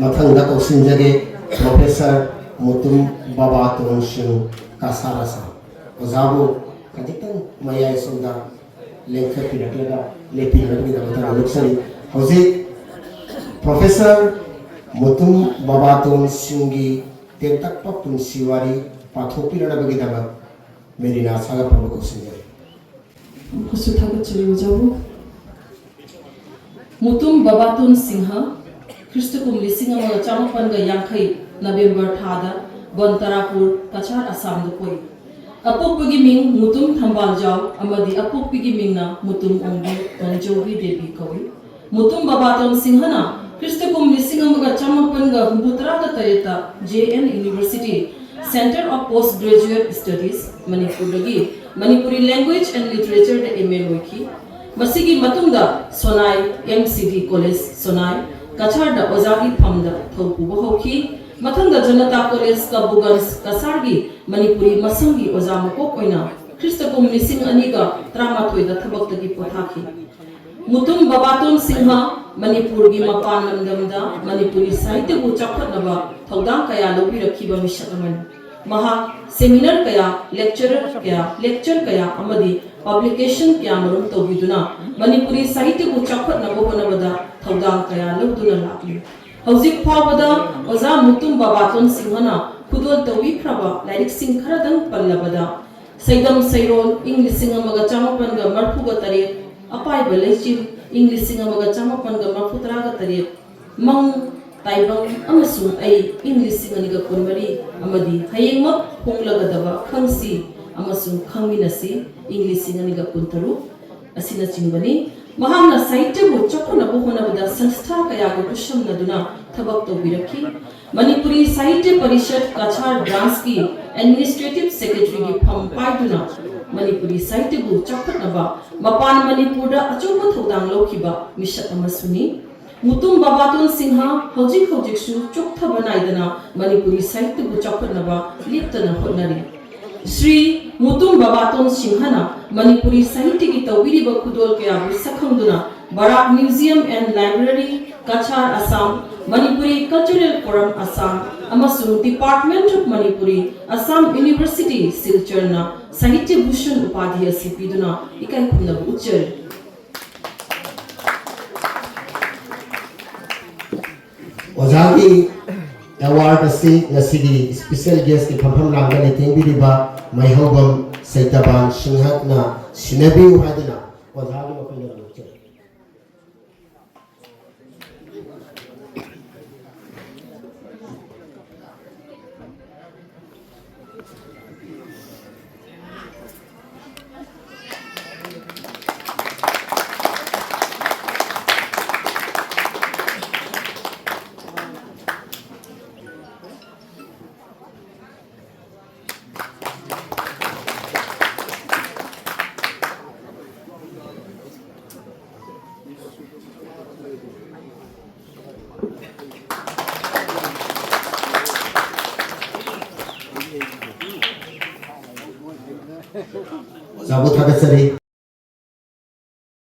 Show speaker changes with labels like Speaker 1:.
Speaker 1: मथंग कौशिंजगे professor Mutum बाबातोन Singh कासारासा ओजाबो कदितन मया सोदा लेखक पिरटलगा लेपिरटलगी दबता लुक्सरी हौजे professor Mutum बाबातोन सिंगी तेतक पुंसीवारी पाथोपिरडबगी दब मेरी नासागा प्रभु कौशिंजगे
Speaker 2: Kusuthaga chili ujabu Mutum Babatun Singha Christukum lising ama chamapan ga yangkai November thada Bontarapur Kachar Assam dukoi Apok pagi ming Mutum Thambal Jaw amadi apok pagi ming na Mutum Ongbi Tonjovi Devi kawi Mutum Babatun Singhana Christukum lising ama ga chamapan ga Humbutra ga tareta JN University Center of Postgraduate Studies Manipur dagi Manipuri Language and Literature the MA Loiki Masigi Matunda Sonai MCD College Sonai Kachar da Ozagi Pamda Thopu Bohoki Matanga Janata College Kabugans Kasargi Manipuri Masangi Ozamako Koina Christopum Missing Aniga Tramatoi the Tabaktagi Potaki Mutum Babatun Singha Manipur gi Mapan Mandamda Manipuri Sahitya Uchakot Naba Thodang Kaya Lobira Kiba Mishataman Maha seminar kaya lecture kaya amadi publication kaya marum tawiduna Manipuri Sahitya ku chakpat na bohonabada thodang kaya loduna lakli hauzik phawada oza Mutum Babatun Singhana khudol tawi khraba lairik sing kharadang pallabada saidam sairol English amaga chamapan ga marphu ga tare apai balaichi English amaga chamapan ga marphu tara ga tare mang Taibang amasung ay English singaniga kunmari amadi hayengmak honglagadaba khangsi amasung khangminasi English singaniga kuntaru asina chingbani mahangna sahitya bu chakona bu honabada sanstha kaya go kushamnaduna thabak tawbirakhi Manipuri Sahitya Parishad Kachar branch ki administrative secretary gi pham paiduna Manipuri Sahitya bu chakotnaba mapan Manipur da achoba thodang lokhiba mishat amasuni Mutum Babatun Singha Hojik Su Chokta Banaidana Manipuri Sahitya bu chakotnaba liptana hotnari Sri Mutum Babatun Singhana Manipuri Sahitya ki tawbiriba khudol kaya bu sakhangduna Barak Museum and Library Kachar Assam Manipuri Cultural Forum Assam amasung Department of Manipuri Assam University Silcharna Sahitya Bhushan Upadhi asi piduna ikai khumna uchar
Speaker 1: Ozagi award asi nasigi special guest ki phampham langani tengbiliba maihobam saitaban singhatna sinabi hadana ozagi makoina luche Zabu Thakasari